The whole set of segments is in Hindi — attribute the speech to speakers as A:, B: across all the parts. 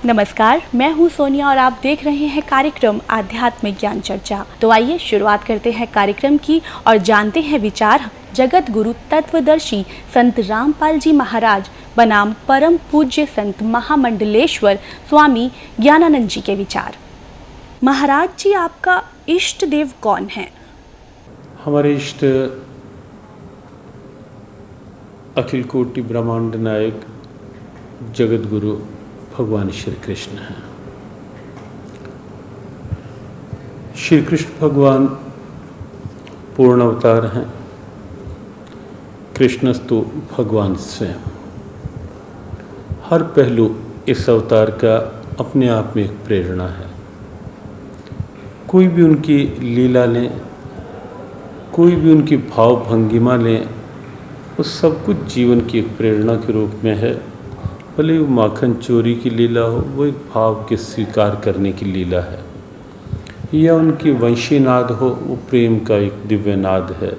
A: नमस्कार, मैं हूं सोनिया और आप देख रहे हैं कार्यक्रम आध्यात्मिक ज्ञान चर्चा। तो आइए शुरुआत करते हैं कार्यक्रम की और जानते हैं विचार जगत गुरु तत्वदर्शी संत रामपाल जी महाराज बनाम परम पूज्य संत महामंडलेश्वर स्वामी ज्ञानानंद जी के विचार। महाराज जी, आपका इष्ट देव कौन है?
B: हमारे इष्ट अखिल कोटि ब्रह्मांड नायक जगत गुरु भगवान श्री कृष्ण हैं। श्री कृष्ण भगवान पूर्ण अवतार हैं। कृष्णस्तु भगवान स्वयं। हर पहलू इस अवतार का अपने आप में एक प्रेरणा है। कोई भी उनकी लीला लें, कोई भी उनकी भाव भंगिमा लें, वो सब कुछ जीवन की एक प्रेरणा के रूप में है। भले वो माखन चोरी की लीला हो, वो एक भाव के स्वीकार करने की लीला है, या उनकी वंशी नाद हो, वो प्रेम का एक दिव्य नाद है,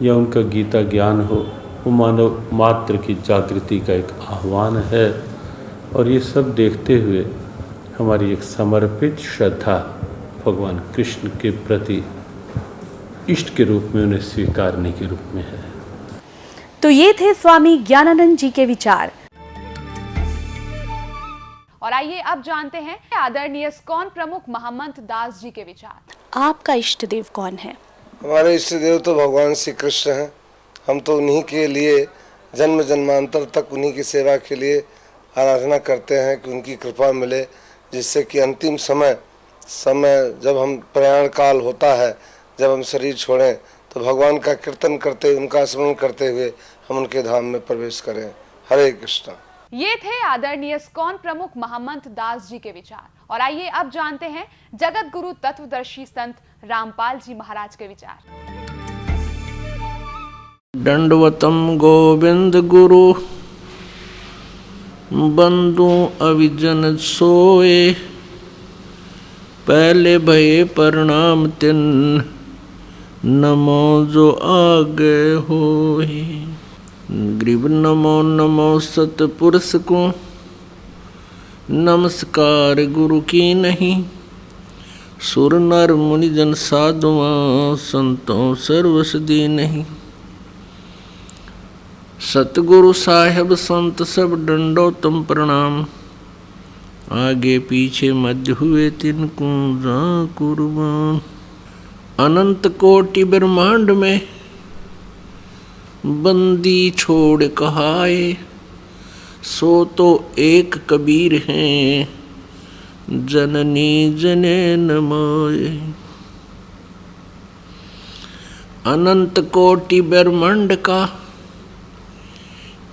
B: या उनका गीता ज्ञान हो, वो मानव मात्र की जागृति का एक आह्वान है। और ये सब देखते हुए हमारी एक समर्पित श्रद्धा भगवान कृष्ण के प्रति इष्ट के रूप में उन्हें स्वीकारने के रूप में है।
A: तो ये थे स्वामी ज्ञानानंद जी के विचार।
C: और आइए अब जानते हैं आदरणीय इस्कॉन प्रमुख महम्मद दास जी के विचार।
A: आपका इष्ट देव कौन है?
D: हमारे इष्ट देव तो भगवान श्री कृष्ण हैं। हम तो उन्हीं के लिए जन्म जन्मांतर तक उन्हीं की सेवा के लिए आराधना करते हैं कि उनकी कृपा मिले, जिससे कि अंतिम समय जब हम प्रयाण काल होता है, जब हम शरीर छोड़ें, तो भगवान का कीर्तन करते, उनका स्मरण करते हुए हम उनके धाम में प्रवेश करें। हरे कृष्णा।
C: ये थे आदरणीय इस्कॉन प्रमुख महम्मद दास जी के विचार। और आइए अब जानते हैं जगत गुरु तत्वदर्शी संत रामपाल जी महाराज के विचार।
E: दंडवतम गोविंद गुरु बंधु अविजन सोए, पहले भये प्रणाम तिन नमो जो आगे होए। ग्रीव नमो नमो सतपुरुष को, नमस्कार गुरु की नहीं। सुर नर मुनि जन साधुआं, संतों सर्वसदी नहीं। सतगुरु साहेब संत सब दंडोतम प्रणाम, आगे पीछे मध्य हुए तिनको जा कुर्बान। अनंत कोटि ब्रह्मांड में बंदी छोड़ कहाए, सो तो एक कबीर हैं जननी जने नमाए। अनंत कोटि ब्रह्मांड का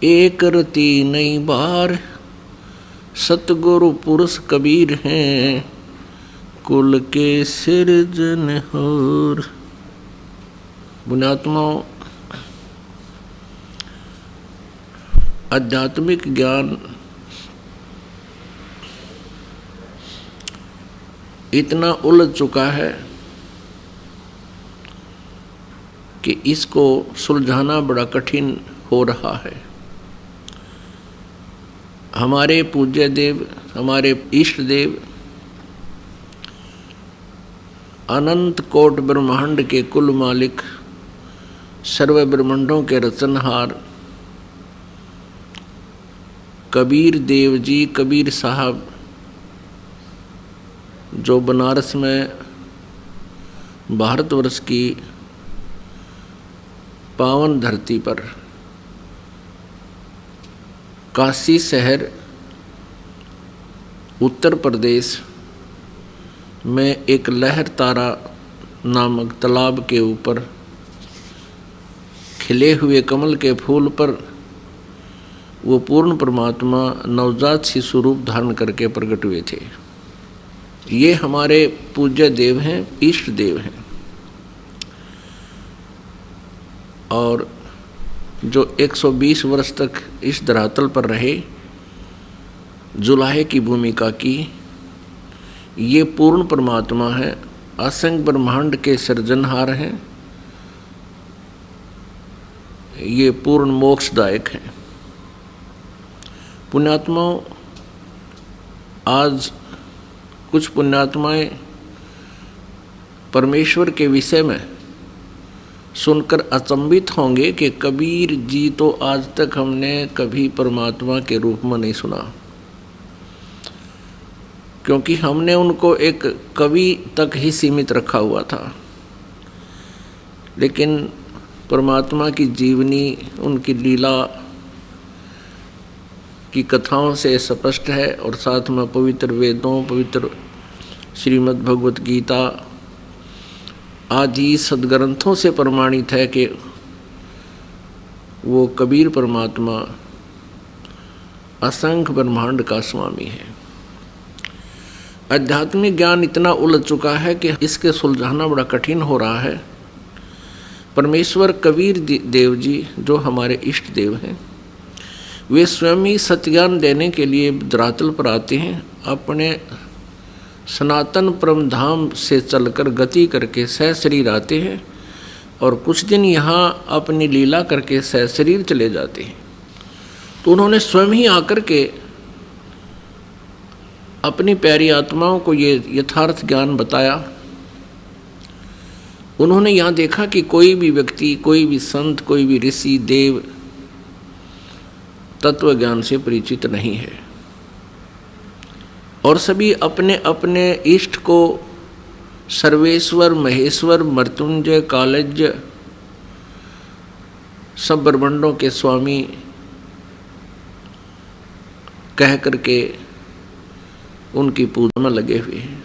E: एक रति नई बार, सतगुरु पुरुष कबीर हैं कुल के सिरजनहार। पुण्यात्माओं, आध्यात्मिक ज्ञान इतना उलझ चुका है कि इसको सुलझाना बड़ा कठिन हो रहा है। हमारे पूज्य देव, हमारे इष्ट देव अनंत कोट ब्रह्मांड के कुल मालिक, सर्व ब्रह्मांडों के रचनहार कबीर देव जी, कबीर साहब, जो बनारस में भारतवर्ष की पावन धरती पर काशी शहर उत्तर प्रदेश में एक लहर तारा नामक तालाब के ऊपर खिले हुए कमल के फूल पर वो पूर्ण परमात्मा नवजात शिशु रूप धारण करके प्रकट हुए थे। ये हमारे पूज्य देव हैं, इष्ट देव हैं। और जो 120 वर्ष तक इस धरातल पर रहे, जुलाहे की भूमिका की, ये पूर्ण परमात्मा है, असंख्य ब्रह्मांड के सृजनहार हैं, ये पूर्ण मोक्षदायक हैं। पुण्यात्माओं, आज कुछ पुण्यात्माएं परमेश्वर के विषय में सुनकर अचंभित होंगे कि कबीर जी तो आज तक हमने कभी परमात्मा के रूप में नहीं सुना, क्योंकि हमने उनको एक कवि तक ही सीमित रखा हुआ था। लेकिन परमात्मा की जीवनी, उनकी लीला की कथाओं से स्पष्ट है और साथ में पवित्र वेदों, पवित्र श्रीमद् भगवत गीता आदि सद्ग्रंथों से प्रमाणित है कि वो कबीर परमात्मा असंख्य ब्रह्मांड का स्वामी है। आध्यात्मिक ज्ञान इतना उलझ चुका है कि इसके सुलझाना बड़ा कठिन हो रहा है। परमेश्वर कबीर देव जी जो हमारे इष्ट देव हैं, वे स्वयं ही सत्यान देने के लिए धरातल पर आते हैं। अपने सनातन परम धाम से चलकर गति करके सहशरीर आते हैं और कुछ दिन यहाँ अपनी लीला करके सहशरीर चले जाते हैं। तो उन्होंने स्वयं ही आकर के अपनी प्यारी आत्माओं को ये यथार्थ ज्ञान बताया। उन्होंने यहाँ देखा कि कोई भी व्यक्ति, कोई भी संत, कोई भी ऋषि देव तत्व ज्ञान से परिचित नहीं है और सभी अपने अपने इष्ट को सर्वेश्वर, महेश्वर, मृत्युंजय, कालज्ञ, सब ब्रह्मांडों के स्वामी कह करके उनकी पूजा में लगे हुए हैं।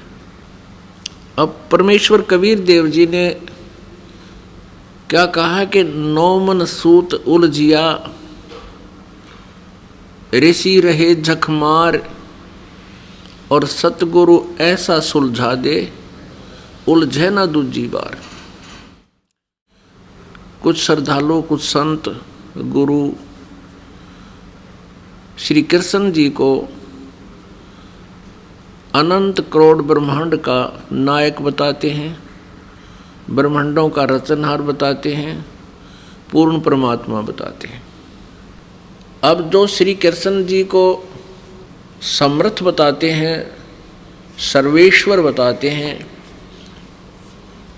E: अब परमेश्वर कबीर देव जी ने क्या कहा कि नौ मन सूत उलझिया, ऋषि रहे झकमार, और सतगुरु ऐसा सुलझा दे, उलझे ना दूजी बार। कुछ श्रद्धालु, कुछ संत, गुरु श्री कृष्ण जी को अनंत करोड़ ब्रह्मांड का नायक बताते हैं, ब्रह्मांडों का रचनहार बताते हैं, पूर्ण परमात्मा बताते हैं। अब जो श्री कृष्ण जी को समर्थ बताते हैं, सर्वेश्वर बताते हैं,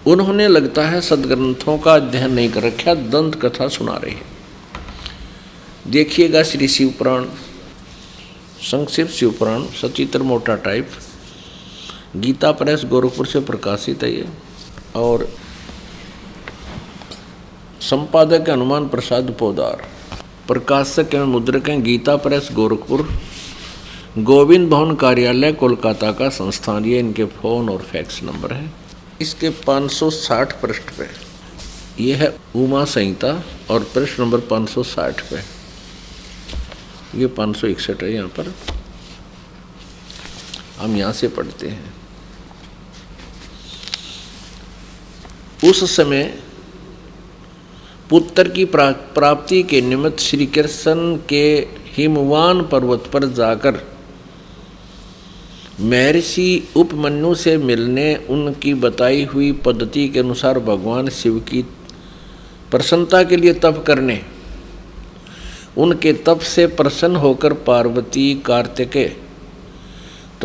E: उन्होंने लगता है सदग्रंथों का अध्ययन नहीं कर रखा, दंत कथा सुना रहे हैं। देखिएगा श्री शिव पुराण, संक्षिप्त शिव पुराण, सचित्र मोटा टाइप, गीता प्रेस गोरखपुर से प्रकाशित है ये, और संपादक हनुमान प्रसाद पोदार, प्रकाशक एवं मुद्रक हैं गीता प्रेस गोरखपुर, गोविंद भवन कार्यालय कोलकाता का संस्थान। ये इनके फ़ोन और फैक्स नंबर है। इसके 560 पृष्ठ पे ये है उमा संहिता और पृष्ठ नंबर 560 पे, ये 561 है। यहाँ पर हम यहाँ से पढ़ते हैं। उस समय पुत्र की प्राप्ति के निमित्त श्री कृष्ण के हिमवान पर्वत पर जाकर महर्षि उपमन्यु से मिलने, उनकी बताई हुई पद्धति के अनुसार भगवान शिव की प्रसन्नता के लिए तप करने, उनके तप से प्रसन्न होकर पार्वती, कार्तिकेय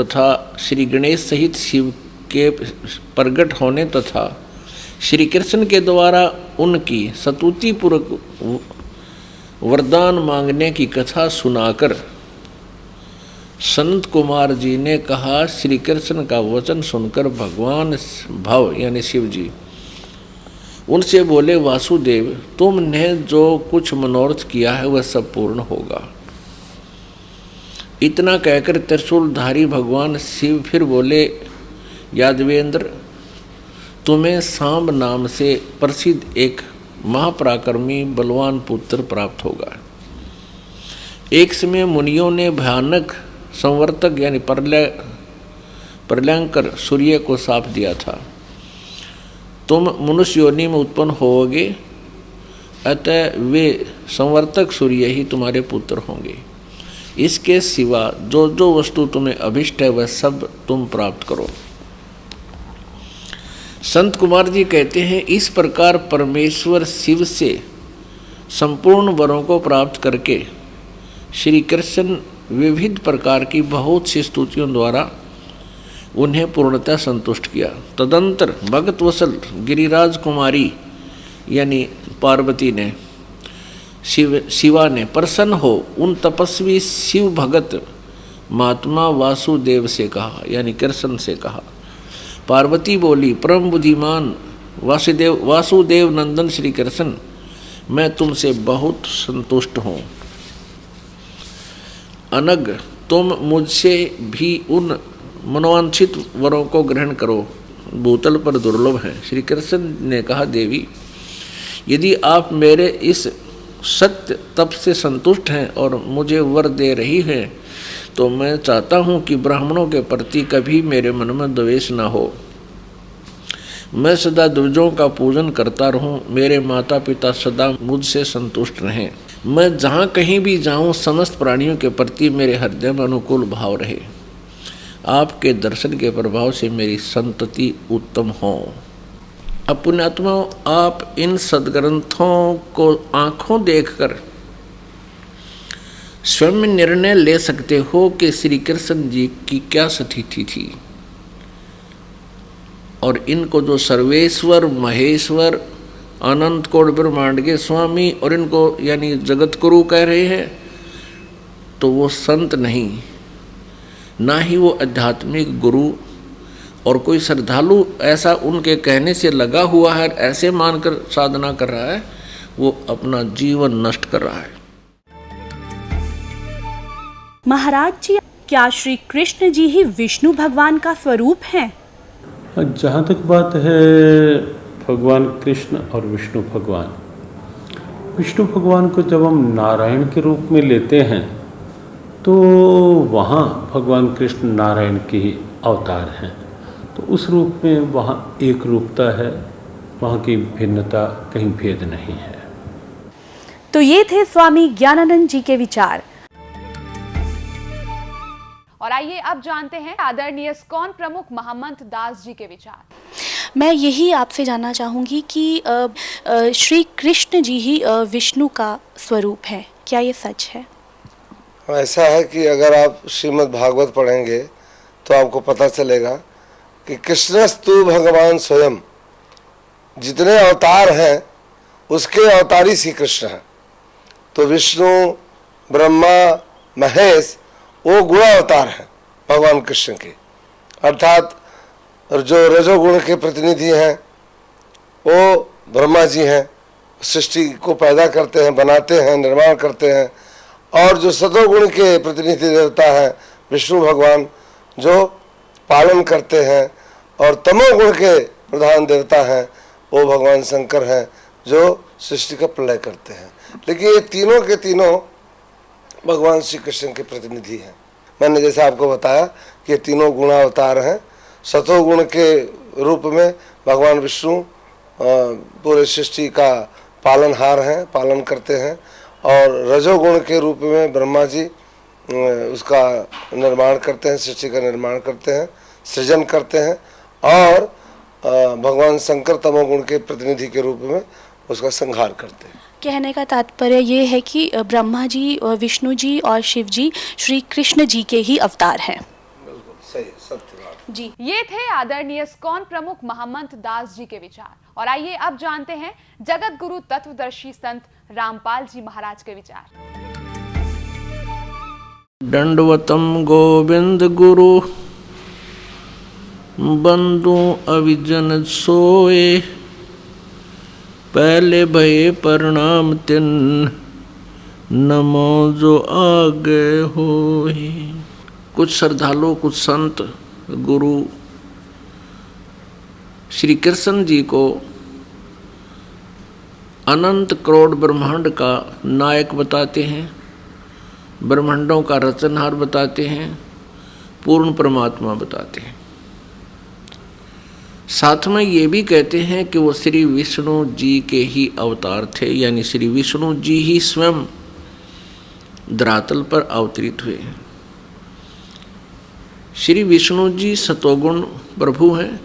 E: तथा श्री गणेश सहित शिव के प्रकट होने तथा श्री कृष्ण के द्वारा उनकी स्तुति पूर्वक वरदान मांगने की कथा सुनाकर संत कुमार जी ने कहा, श्री कृष्ण का वचन सुनकर भगवान भव यानी शिव जी उनसे बोले, वासुदेव तुमने जो कुछ मनोरथ किया है वह सब पूर्ण होगा। इतना कहकर त्रिशूलधारी भगवान शिव फिर बोले, यादवेंद्र तुम्हें सांब नाम से प्रसिद्ध एक महापराक्रमी बलवान पुत्र प्राप्त होगा। एक समय मुनियों ने भयानक संवर्तक यानी प्रलयंकर सूर्य को शाप दिया था, तुम मनुष्य योनि में उत्पन्न होोगे, अतः वे संवर्तक सूर्य ही तुम्हारे पुत्र होंगे। इसके सिवा जो जो वस्तु तुम्हें अभिष्ट है वह सब तुम प्राप्त करो। संत कुमार जी कहते हैं, इस प्रकार परमेश्वर शिव से संपूर्ण वरों को प्राप्त करके श्री कृष्ण विविध प्रकार की बहुत सी स्तुतियों द्वारा उन्हें पूर्णतः संतुष्ट किया। तदंतर भगत वसल गिरिराज कुमारी यानी पार्वती ने शिवा ने प्रसन्न हो उन तपस्वी शिव भगत महात्मा वासुदेव से कहा, यानी कृष्ण से कहा। पार्वती बोली, परम बुद्धिमान वासुदेव नंदन श्री कृष्ण, मैं तुमसे बहुत संतुष्ट हूँ। अनग तुम मुझसे भी उन मनोवांछित वरों को ग्रहण करो, भूतल पर दुर्लभ है। श्री कृष्ण ने कहा, देवी यदि आप मेरे इस सत्य तप से संतुष्ट हैं और मुझे वर दे रही हैं, तो मैं चाहता हूँ कि ब्राह्मणों के प्रति कभी मेरे मन में द्वेष न हो। मैं सदा द्विजों का पूजन करता रहूं, मेरे माता पिता सदा मुझसे संतुष्ट रहें। मैं जहाँ कहीं भी जाऊं, समस्त प्राणियों के प्रति मेरे हृदय में अनुकूल भाव रहे। आपके दर्शन के प्रभाव से मेरी संतति उत्तम हो। अब पुण्यात्माओं, आप इन सद्ग्रंथों को आँखों देखकर स्वयं निर्णय ले सकते हो कि श्री कृष्ण जी की क्या स्थिति थी, और इनको जो सर्वेश्वर महेश्वर अनंत कोटि ब्रह्मांड के स्वामी और इनको यानी जगत गुरु कह रहे हैं, तो वो संत नहीं, ना ही वो आध्यात्मिक गुरु, और कोई श्रद्धालु ऐसा उनके कहने से लगा हुआ है, ऐसे मानकर साधना कर रहा है, वो अपना जीवन नष्ट कर रहा है।
A: महाराज जी, क्या श्री कृष्ण जी ही विष्णु भगवान का स्वरूप हैं?
B: जहाँ तक बात है भगवान कृष्ण और विष्णु भगवान, विष्णु भगवान को जब हम नारायण के रूप में लेते हैं तो वहाँ भगवान कृष्ण नारायण के ही अवतार हैं, तो उस रूप में वहाँ एक रूपता है, वहाँ की भिन्नता, कहीं भेद नहीं है।
A: तो ये थे स्वामी ज्ञानानंद जी के विचार।
C: और आइए अब जानते हैं आदरणीय इस्कॉन प्रमुख महंत दास जी के विचार।
A: मैं यही आपसे जानना चाहूँगी कि श्री कृष्ण जी ही विष्णु का स्वरूप है, क्या ये सच है?
D: ऐसा है कि अगर आप श्रीमद् भागवत पढ़ेंगे तो आपको पता चलेगा कि कृष्णस्तु भगवान स्वयं, जितने अवतार हैं उसके अवतारी श्री कृष्ण हैं। तो विष्णु, ब्रह्मा, महेश वो गुणावतार हैं भगवान कृष्ण के, अर्थात जो रजोगुण के प्रतिनिधि हैं वो ब्रह्मा जी हैं, सृष्टि को पैदा करते हैं, बनाते हैं, निर्माण करते हैं। और जो सतोगुण के प्रतिनिधि देवता हैं विष्णु भगवान, जो पालन करते हैं। और तमोगुण के प्रधान देवता हैं वो भगवान शंकर हैं, जो सृष्टि का प्रलय करते हैं। लेकिन ये तीनों के तीनों भगवान श्री कृष्ण के प्रतिनिधि हैं। मैंने जैसे आपको बताया कि ये तीनों गुणावतार हैं। सतोगुण के रूप में भगवान विष्णु पूरे सृष्टि का पालनहार हैं, पालन करते हैं। और रजोगुण के रूप में ब्रह्मा जी उसका निर्माण करते हैं, सृष्टि का निर्माण करते हैं, सृजन करते हैं। और भगवान शंकर तमोगुण के प्रतिनिधि के रूप में उसका संहार करते हैं।
A: कहने का तात्पर्य ये है कि ब्रह्मा जी, विष्णु जी और शिव जी श्री कृष्ण जी के ही अवतार हैं।
D: बिल्कुल सही, सत्य बात
A: जी।
C: ये थे आदरणीय इस्कॉन प्रमुख महंत दास जी के विचार। और आइए अब जानते हैं जगत गुरु तत्वदर्शी संत रामपाल जी महाराज के विचार।
E: दंडवतम गोविंद गुरु बंधु अविजन सोए, पहले भये प्रणाम तिन नमो जो आगे होए। कुछ श्रद्धालु, कुछ संत गुरु श्री कृष्ण जी को अनंत करोड़ ब्रह्मांड का नायक बताते हैं, ब्रह्मांडों का रचनहार बताते हैं, पूर्ण परमात्मा बताते हैं। साथ में ये भी कहते हैं कि वो श्री विष्णु जी के ही अवतार थे, यानी श्री विष्णु जी ही स्वयं धरातल पर अवतरित हुए हैं। श्री विष्णु जी सतोगुण प्रभु हैं,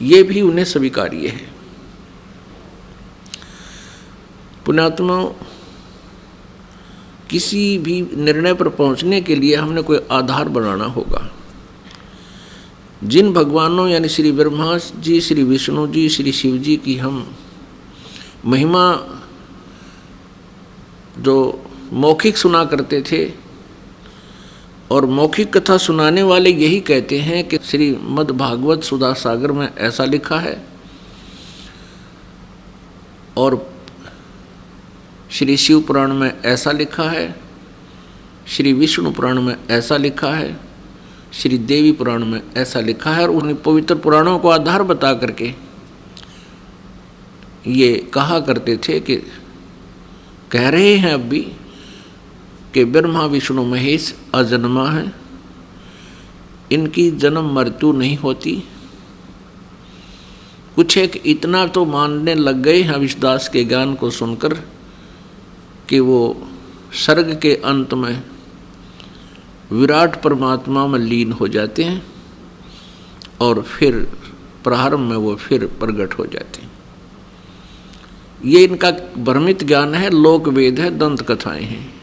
E: ये भी उन्हें स्वीकार्य है। पुण्यात्माओं, किसी भी निर्णय पर पहुंचने के लिए हमने कोई आधार बनाना होगा। जिन भगवानों यानी श्री ब्रह्मा जी, श्री विष्णु जी, श्री शिव जी की हम महिमा जो मौखिक सुना करते थे, और मौखिक कथा सुनाने वाले यही कहते हैं कि श्रीमद् भागवत सुधा सागर में ऐसा लिखा है और श्री शिव पुराण में ऐसा लिखा है, श्री विष्णु पुराण में ऐसा लिखा है, श्री देवी पुराण में ऐसा लिखा है। और उन्हीं पवित्र पुराणों को आधार बता करके ये कहा करते थे कि कह रहे हैं अब भी कि ब्रह्मा विष्णु महेश अजन्मा है, इनकी जन्म मृत्यु नहीं होती। कुछ एक इतना तो मानने लग गए हैं विश्वास के ज्ञान को सुनकर कि वो सर्ग के अंत में विराट परमात्मा में लीन हो जाते हैं और फिर प्रारंभ में वो फिर प्रकट हो जाते हैं। ये इनका भ्रमित ज्ञान है, लोक वेद है, दंत कथाएं हैं,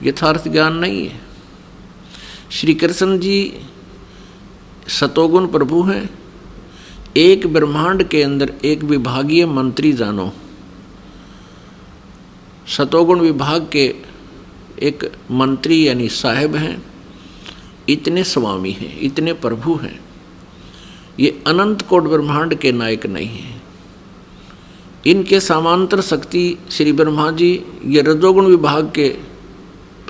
E: यथार्थ ज्ञान नहीं है। श्री कृष्ण जी सतोगुण प्रभु हैं। एक ब्रह्मांड के अंदर एक विभागीय मंत्री जानो, सतोगुण विभाग के एक मंत्री यानी साहेब हैं, इतने स्वामी हैं, इतने प्रभु हैं। ये अनंत कोट ब्रह्मांड के नायक नहीं हैं। इनके समांतर शक्ति श्री ब्रह्मा जी ये रजोगुण विभाग के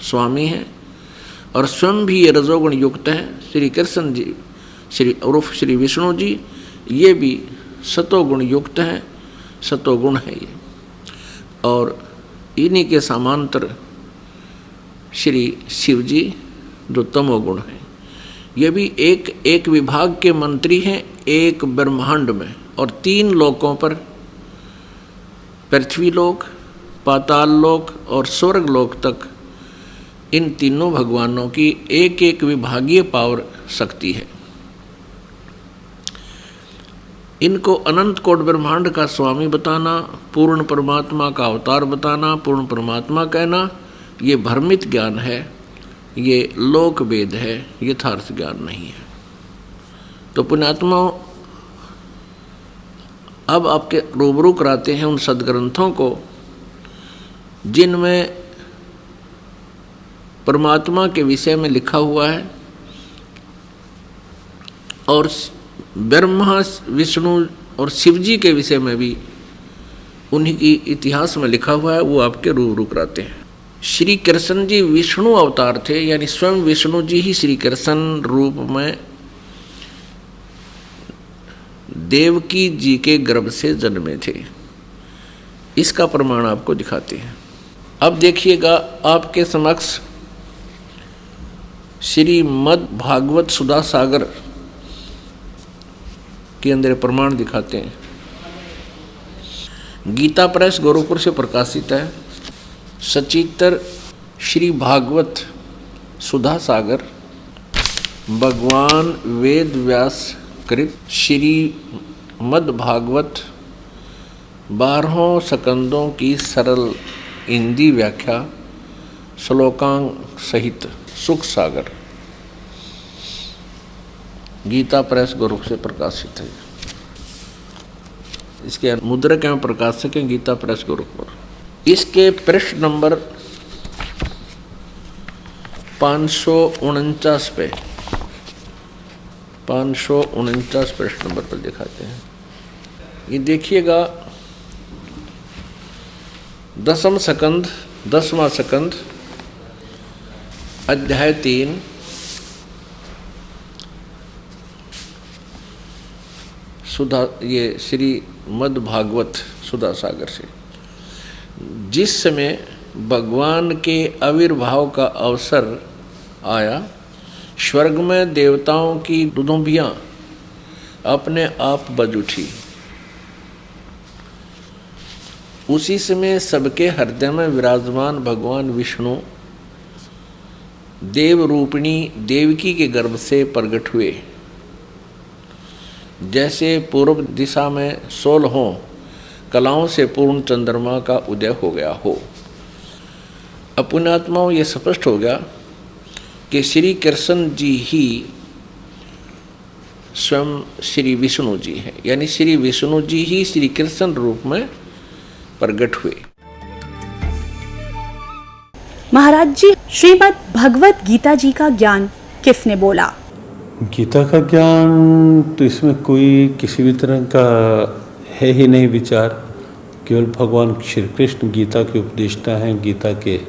E: स्वामी हैं और स्वयं भी ये रजोगुण युक्त हैं। श्री कृष्ण जी श्री विष्णु जी ये भी सतोगुण युक्त हैं, सतोगुण है ये। और इन्हीं के समांतर श्री शिव जी जो तमोगुण हैं, ये भी एक विभाग के मंत्री हैं एक ब्रह्मांड में। और 3 लोकों पर, पृथ्वी लोक, पाताल लोक और स्वर्ग लोक तक इन तीनों भगवानों की एक विभागीय पावर शक्ति है। इनको अनंत कोट ब्रह्मांड का स्वामी बताना, पूर्ण परमात्मा का अवतार बताना, पूर्ण परमात्मा कहना, ये भ्रमित ज्ञान है, ये लोक वेद है, यथार्थ ज्ञान नहीं है। तो पुण्यात्मा अब आपके रूबरू कराते हैं उन सदग्रंथों को जिनमें परमात्मा के विषय में लिखा हुआ है और ब्रह्मा विष्णु और शिव जी के विषय में भी उन्हीं की इतिहास में लिखा हुआ है, वो आपके रूबरू कराते हैं। श्री कृष्ण जी विष्णु अवतार थे, यानी स्वयं विष्णु जी ही श्री कृष्ण रूप में देवकी जी के गर्भ से जन्मे थे। इसका प्रमाण आपको दिखाते हैं। अब देखिएगा आपके समक्ष श्रीमद् भागवत सुधा सागर के अंदर प्रमाण दिखाते हैं। गीता प्रेस गोरखपुर से प्रकाशित है। सचित्र श्री भागवत सुधा सागर भगवान वेद व्यास कृत श्रीमद् भागवत 12 स्कंदों की सरल हिंदी व्याख्या श्लोकांक सहित सुख सागर, गीता प्रेस गोरखपुर से प्रकाशित है। इसके मुद्रक एवं प्रकाशक हैं गीता प्रेस गोरखपुर। इसके पृष्ठ नंबर 549 पे 549 पृष्ठ नंबर पर दिखाते हैं। ये देखिएगा 10वां स्कंद अध्याय 3 सुधा, ये श्रीमद् भागवत सुधा सागर से। जिस समय भगवान के आविर्भाव का अवसर आया, स्वर्ग में देवताओं की दुदुम्बियाँ अपने आप बज उठी। उसी समय सबके हृदय में विराजमान भगवान विष्णु देव रूपिणी देवकी के गर्भ से प्रकट हुए। जैसे पूर्व दिशा में 16 कलाओं से पूर्ण चंद्रमा का उदय हो गया हो। अब पुण्यात्माओं ये स्पष्ट हो गया कि श्री कृष्ण जी ही स्वयं श्री विष्णु जी है, यानी श्री विष्णु जी ही श्री कृष्ण रूप में प्रकट हुए।
A: महाराज जी, श्रीमद् भगवत गीता जी का ज्ञान किसने बोला?
B: गीता का ज्ञान तो इसमें कोई किसी भी तरह का है ही नहीं विचार। केवल भगवान श्री कृष्ण गीता के उपदेष्टा हैं, गीता के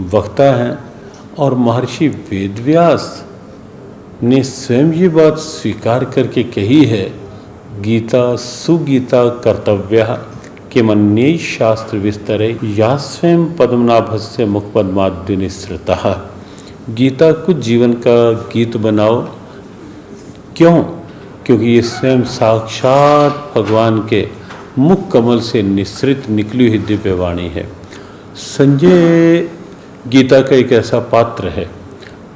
B: वक्ता हैं, और महर्षि वेदव्यास ने स्वयं ये बात स्वीकार करके कही है, गीता सुगीता कर्तव्या के मन्ये शास्त्र विस्तरे या स्वयं पद्मनाभस्य मुखपद्माद्य निःसृतः। गीता को जीवन का गीत बनाओ। क्यों? क्योंकि ये स्वयं साक्षात भगवान के मुख कमल से निःसृत निकली हुई दिव्य वाणी है। संजय गीता का एक ऐसा पात्र है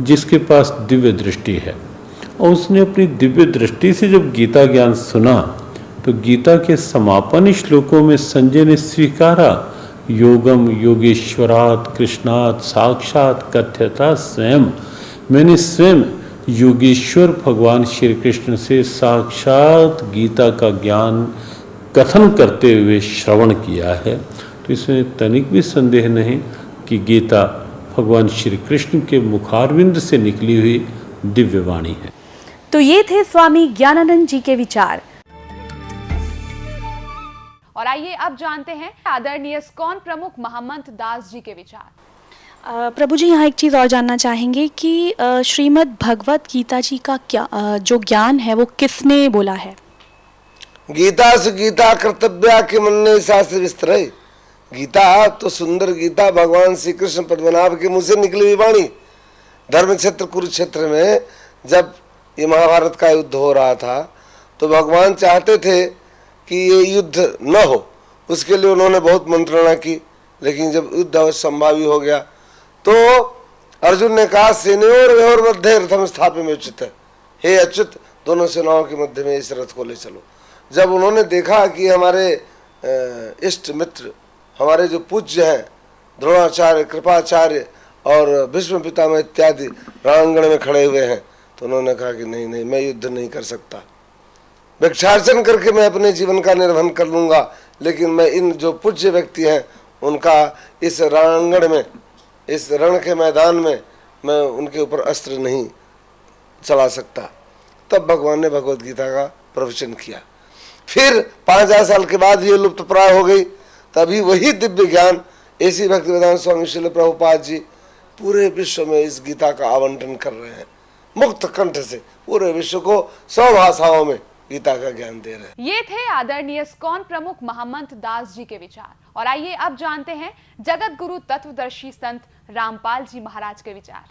B: जिसके पास दिव्य दृष्टि है, और उसने अपनी दिव्य दृष्टि से जब गीता ज्ञान सुना तो गीता के समापन श्लोकों में संजय ने स्वीकारा, योगम योगेश्वरात् कृष्णात् साक्षात कथ्यता स्वयं। मैंने स्वयं योगेश्वर भगवान श्री कृष्ण से साक्षात गीता का ज्ञान कथन करते हुए श्रवण किया है। तो इसमें तनिक भी संदेह नहीं कि गीता भगवान श्री कृष्ण के मुखारविंद से निकली हुई दिव्य वाणी है।
A: तो ये थे स्वामी ज्ञानानंद जी के विचार।
C: और आइए अब जानते हैं आदरणीय इस्कॉन प्रमुख महमंत दास जी के विचार।
A: प्रभु जी, यहाँ एक चीज़ और जानना चाहेंगे कि श्रीमद् भगवत गीता जी का क्या जो ज्ञान है वो किसने बोला है?
D: गीता से गीता कर्तव्या के मन्ये शास्त्र विस्तरे। गीता तो सुंदर गीता भगवान श्री कृष्ण पद्मनाभ के मुंह से निकली हुई वाणी। धर्म क्षेत्र कुरुक्षेत्र में जब ये महाभारत का युद्ध हो रहा था तो भगवान चाहते थे कि ये युद्ध न हो, उसके लिए उन्होंने बहुत मंत्रणा की, लेकिन जब युद्ध अवश्य संभावी हो गया तो अर्जुन ने कहा, सेनयोर मध्य रथम स्थापय उचित है, हे अच्युत दोनों सेनाओं के मध्य में इस रथ को ले चलो। जब उन्होंने देखा कि हमारे इष्ट मित्र, हमारे जो पूज्य हैं द्रोणाचार्य, कृपाचार्य और भीष्म पितामह इत्यादि रणांगण में खड़े हुए हैं, तो उन्होंने कहा कि नहीं नहीं, मैं युद्ध नहीं कर सकता, भिक्षार्चन करके मैं अपने जीवन का निर्वहन कर लूंगा, लेकिन मैं इन जो पूज्य व्यक्ति हैं उनका इस रणांगण में, इस रण के मैदान में मैं उनके ऊपर अस्त्र नहीं चला सकता। तब भगवान ने भगवत गीता का प्रवचन किया। फिर 5000 साल के बाद ये लुप्त प्राय हो गई। तभी वही दिव्य ज्ञान ऐसी भक्तिवेदांत स्वामी श्रील प्रभुपाद जी पूरे विश्व में इस गीता का आवंटन कर रहे हैं, मुक्त कंठ से पूरे विश्व को 100 भाषाओं में गीता का ज्ञान दे रहे हैं।
C: ये थे आदरणीय इस्कॉन प्रमुख महमंत दास जी के विचार। और आइए अब जानते हैं जगत गुरु तत्वदर्शी संत रामपाल जी महाराज के विचार।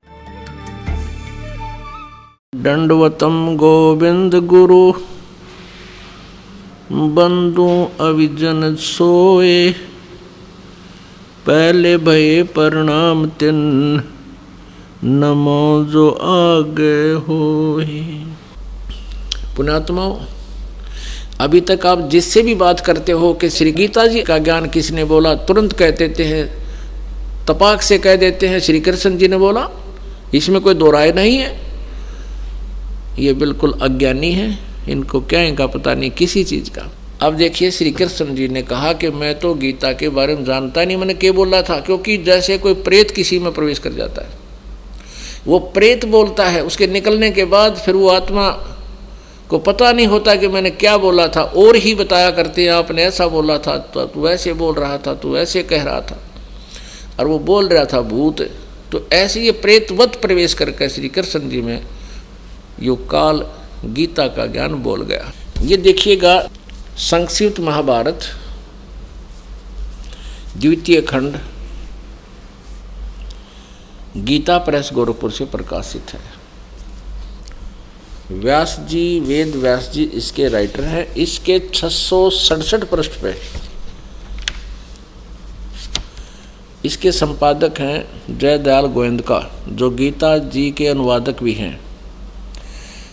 E: दंडवतम गोविंद गुरु बंधु अविजन सोए, पहले भये प्रणाम तिन नमो जो आगे होए। पुण्यात्माओं, अभी तक आप जिससे भी बात करते हो कि श्री गीता जी का ज्ञान किसने बोला, तुरंत कह देते हैं, तपाक से कह देते हैं श्री कृष्ण जी ने बोला। इसमें कोई दो राय नहीं है। ये बिल्कुल अज्ञानी है, इनको क्या इनका पता नहीं किसी चीज़ का। अब देखिए, श्री कृष्ण जी ने कहा कि मैं तो गीता के बारे में जानता नहीं, मैंने क्या बोला था, क्योंकि जैसे कोई प्रेत किसी में प्रवेश कर जाता है, वो प्रेत बोलता है, उसके निकलने के बाद फिर वो आत्मा को पता नहीं होता कि मैंने क्या बोला था, और ही बताया करते हैं आपने ऐसा बोला था, तो तू ऐसे बोल रहा था, तू ऐसे कह रहा था, और वो बोल रहा था भूत। तो ऐसे ये प्रेतवत प्रवेश करके श्री कृष्ण जी में यो काल गीता का ज्ञान बोल गया। ये देखिएगा, संक्षिप्त महाभारत द्वितीय खंड गीता प्रेस गोरखपुर से प्रकाशित है। व्यास जी, वेद व्यास जी इसके राइटर हैं। इसके 667 पृष्ठ पे इसके संपादक हैं जयदयाल गोविंदका, जो गीता जी के अनुवादक भी हैं,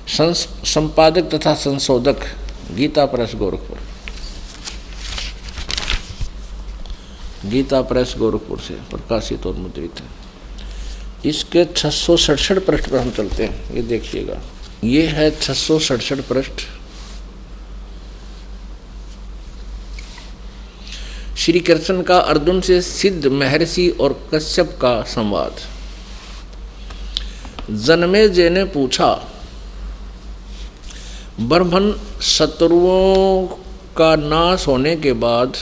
E: संपादक तथा संशोधक गीता प्रेस गोरखपुर। गीता प्रेस गोरखपुर से प्रकाशित और मुद्रित है। इसके 667 पृष्ठ पर हम चलते हैं। ये देखिएगा, ये है 667 पृष्ठ। श्री कृष्ण का अर्जुन से सिद्ध महर्षि और कश्यप का संवाद। जन्मेजय ने पूछा, ब्रह्मन शत्रुओं का नाश होने के बाद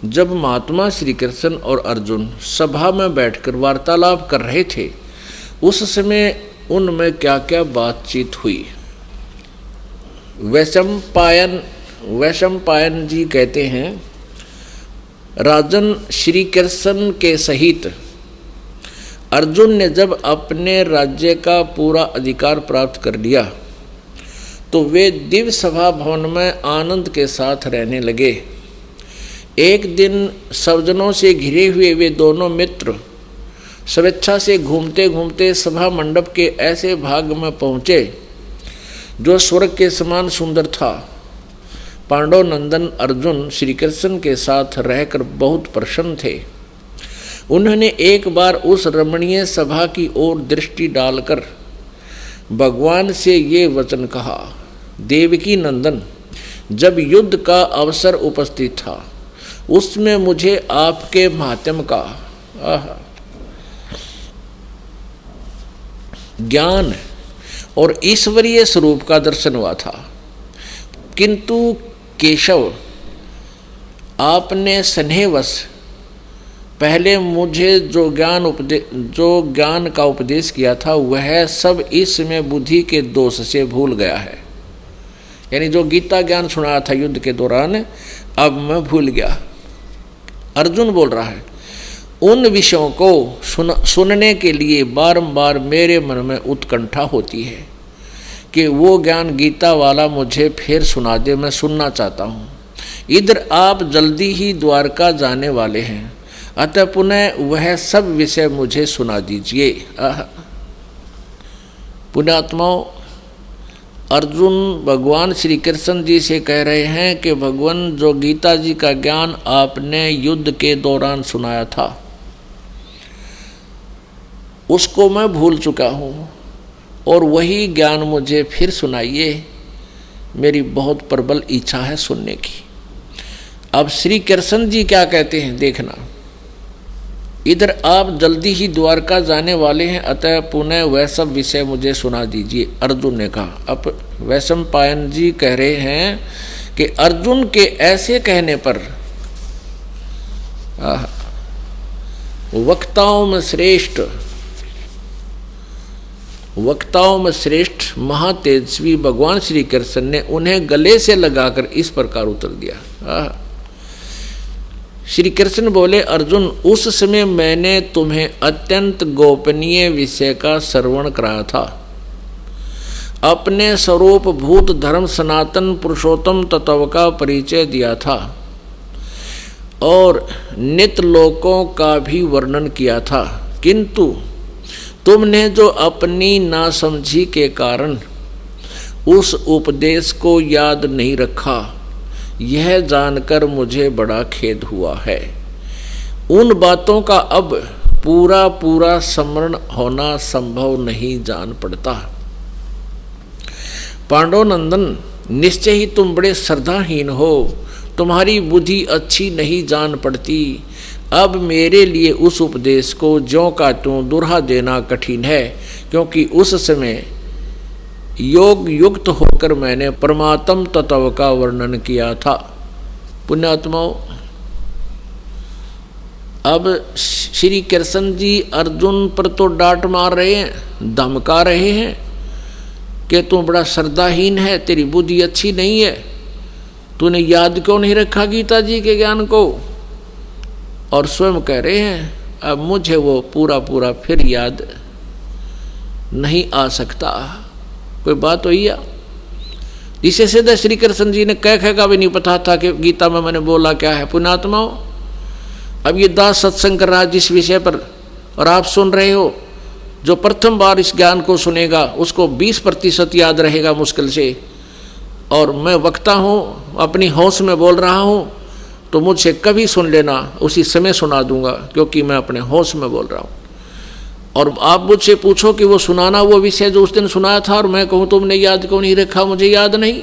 E: जब महात्मा श्री कृष्ण और अर्जुन सभा में बैठकर वार्तालाप कर रहे थे, उस समय उनमें क्या क्या बातचीत हुई। वैशंपायन जी कहते हैं, राजन, श्री कृष्ण के सहित अर्जुन ने जब अपने राज्य का पूरा अधिकार प्राप्त कर लिया तो वे दिव्य सभा भवन में आनंद के साथ रहने लगे। एक दिन सज्जनों से घिरे हुए वे दोनों मित्र स्वेच्छा से घूमते घूमते सभा मंडप के ऐसे भाग में पहुँचे जो स्वर्ग के समान सुंदर था। पांडव नंदन अर्जुन श्री कृष्ण के साथ रहकर बहुत प्रसन्न थे। उन्होंने एक बार उस रमणीय सभा की ओर दृष्टि डालकर भगवान से ये वचन कहा, देवकी नंदन, जब युद्ध का अवसर उपस्थित था उसमें मुझे आपके माध्यम का ज्ञान और ईश्वरीय स्वरूप का दर्शन हुआ था, किंतु केशव, आपने स्नेहवश पहले मुझे जो ज्ञान का उपदेश किया था वह सब इसमें बुद्धि के दोष से भूल गया है। यानी जो गीता ज्ञान सुनाया था युद्ध के दौरान, अब मैं भूल गया। अर्जुन बोल रहा है, उन विषयों को सुनने के लिए बारंबार मेरे मन में उत्कंठा होती है कि वो ज्ञान गीता वाला मुझे फिर सुना दे, मैं सुनना चाहता हूँ। इधर आप जल्दी ही द्वारका जाने वाले हैं, अतः पुनः वह सब विषय मुझे सुना दीजिए। पुण्यात्माओं, अर्जुन भगवान श्री कृष्ण जी से कह रहे हैं कि भगवान, जो गीता जी का ज्ञान आपने युद्ध के दौरान सुनाया था उसको मैं भूल चुका हूँ और वही ज्ञान मुझे फिर सुनाइए, मेरी बहुत प्रबल इच्छा है सुनने की। अब श्री कृष्ण जी क्या कहते हैं देखना, इधर आप जल्दी ही द्वारका जाने वाले हैं, अतः पुनः वह सब विषय मुझे सुना दीजिए, अर्जुन ने कहा। अब वैशंपायन जी कह रहे हैं कि अर्जुन के ऐसे कहने पर वक्ताओं में श्रेष्ठ महातेजस्वी भगवान श्री कृष्ण ने उन्हें गले से लगाकर इस प्रकार उत्तर दिया। श्री कृष्ण बोले, अर्जुन, उस समय मैंने तुम्हें अत्यंत गोपनीय विषय का श्रवण कराया था। अपने स्वरूप भूत धर्म सनातन पुरुषोत्तम तत्व का परिचय दिया था और नित्य लोकों का भी वर्णन किया था, किंतु तुमने जो अपनी नासमझी के कारण उस उपदेश को याद नहीं रखा, यह जानकर मुझे बड़ा खेद हुआ है। उन बातों का अब पूरा स्मरण होना संभव नहीं जान पड़ता। पांडव नंदन, निश्चय ही तुम बड़े श्रद्धाहीन हो, तुम्हारी बुद्धि अच्छी नहीं जान पड़ती। अब मेरे लिए उस उपदेश को ज्यों का त्यों दोहरा देना कठिन है, क्योंकि उस समय योग युक्त होकर मैंने परमात्म तत्व का वर्णन किया था। पुण्यात्माओं, अब श्री कृष्ण जी अर्जुन पर तो डांट मार रहे हैं, धमका रहे हैं कि तू बड़ा श्रद्धाहीन है, तेरी बुद्धि अच्छी नहीं है, तूने याद क्यों नहीं रखा गीता जी के ज्ञान को। और स्वयं कह रहे हैं, अब मुझे वो पूरा फिर याद नहीं आ सकता। कोई बात हुई है जिसे सीधे श्री कृष्ण जी ने कह का भी नहीं पता था कि गीता में मैंने बोला क्या है। पुण्यात्माओं, अब ये दास सत्संग कर रहा है जिस विषय पर, और आप सुन रहे हो, जो प्रथम बार इस ज्ञान को सुनेगा उसको 20% याद रहेगा मुश्किल से। और मैं वक्ता हूँ, अपनी होश में बोल रहा हूँ, तो मुझसे कभी सुन लेना, उसी समय सुना दूंगा, क्योंकि मैं अपने होश में बोल रहा हूँ। और आप मुझसे पूछो कि वो सुनाना वो विषय जो उस दिन सुनाया था, और मैं कहूँ तुमने याद क्यों नहीं रखा, मुझे याद नहीं,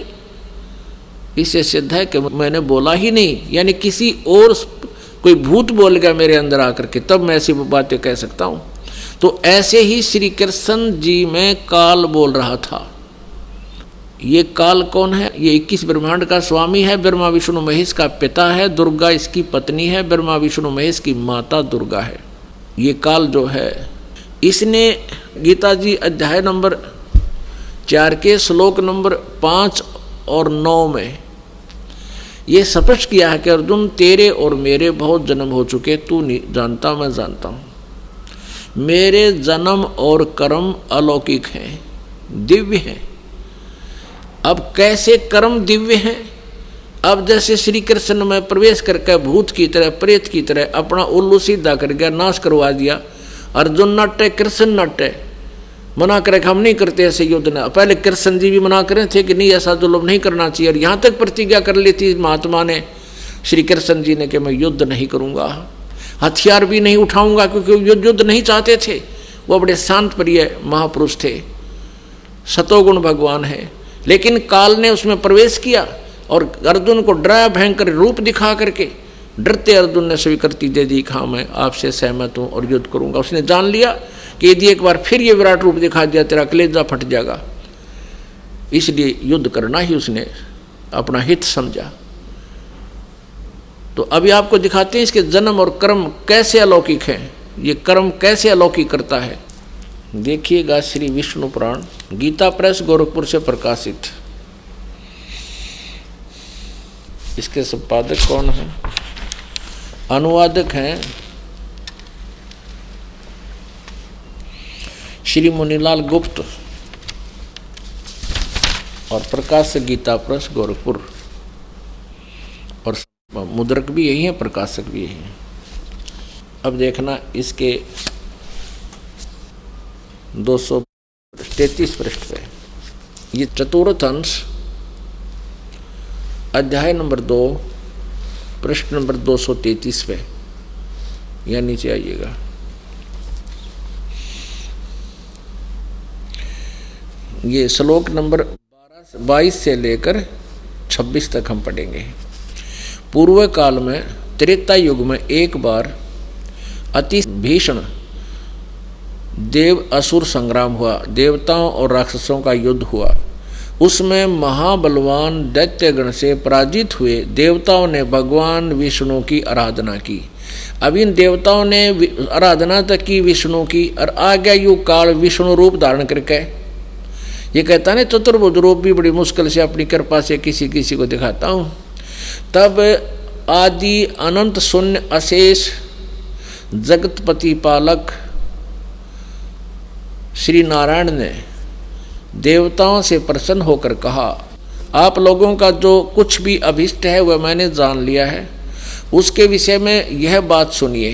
E: इससे सिद्ध है कि मैंने बोला ही नहीं, यानी किसी और कोई भूत बोल गया मेरे अंदर आकर के, तब मैं ऐसी बातें कह सकता हूँ। तो ऐसे ही श्री कृष्ण जी में काल बोल रहा था। ये काल कौन है? ये 21 ब्रह्मांड का स्वामी है, ब्रह्मा विष्णु महेश का पिता है, दुर्गा इसकी पत्नी है, ब्रह्मा विष्णु महेश की माता दुर्गा है। ये काल जो है, इसने गीता जी अध्याय नंबर 4 के श्लोक नंबर 5 और 9 में ये स्पष्ट किया है कि अर्जुन तेरे और मेरे बहुत जन्म हो चुके, तू नहीं जानता, मैं जानता हूँ। मेरे जन्म और कर्म अलौकिक हैं, दिव्य हैं। अब कैसे कर्म दिव्य हैं? अब जैसे श्री कृष्ण में प्रवेश करके भूत की तरह, प्रेत की तरह अपना उल्लू सीधा कर गया, नाश करवा दिया। अर्जुन नटे, कृष्ण नटे, मना करे हम नहीं करते ऐसे युद्ध ना। पहले कृष्ण जी भी मना करे थे कि नहीं ऐसा जुल्म नहीं करना चाहिए, और यहाँ तक प्रतिज्ञा कर ली थी महात्मा ने, श्री कृष्ण जी ने, कि मैं युद्ध नहीं करूँगा, हथियार भी नहीं उठाऊंगा, क्योंकि युद्ध नहीं चाहते थे। वो बड़े शांत प्रिय महापुरुष थे, सतोगुण भगवान है। लेकिन काल ने उसमें प्रवेश किया और अर्जुन को डराया, भयंकर रूप दिखा करके। डरते अर्जुन ने स्वीकृति दे दी, हाँ मैं आपसे सहमत हूँ और युद्ध करूँगा। उसने जान लिया कि यदि एक बार फिर ये विराट रूप दिखा दिया तेरा कलेजा फट जाएगा, इसलिए युद्ध करना ही उसने अपना हित समझा। तो अभी आपको दिखाते हैं इसके जन्म और कर्म कैसे अलौकिक हैं, ये कर्म कैसे अलौकिक करता है। देखिएगा श्री विष्णु पुराण, गीता प्रेस गोरखपुर से प्रकाशित। इसके संपादक कौन है? अनुवादक हैं श्री मुनीलाल गुप्त, और प्रकाशक गीता प्रेस गोरखपुर, और मुद्रक भी यही है, प्रकाशक भी यही है। अब देखना इसके 233 पृष्ठ पे, ये चतुर्थ अंश अध्याय नंबर 2 पृष्ठ नंबर 233 पे, या नीचे आइएगा। ये श्लोक नंबर 22 से लेकर 26 तक हम पढ़ेंगे। पूर्व काल में त्रेता युग में एक बार अति भीषण देव असुर संग्राम हुआ, देवताओं और राक्षसों का युद्ध हुआ। उसमें महाबलवान दैत्यगण से पराजित हुए देवताओं ने भगवान विष्णु की आराधना की। अब इन देवताओं ने आराधना तक की विष्णु की, और आ गया युग काल विष्णु रूप धारण करके। ये कहता है चतुर्भुज रूप भी बड़ी मुश्किल से अपनी कृपा से किसी किसी को दिखाता हूँ। तब आदि अनंत शून्य अशेष जगतपति पालक श्री नारायण ने देवताओं से प्रसन्न होकर कहा, आप लोगों का जो कुछ भी अभिष्ट है वह मैंने जान लिया है। उसके विषय में यह बात सुनिए।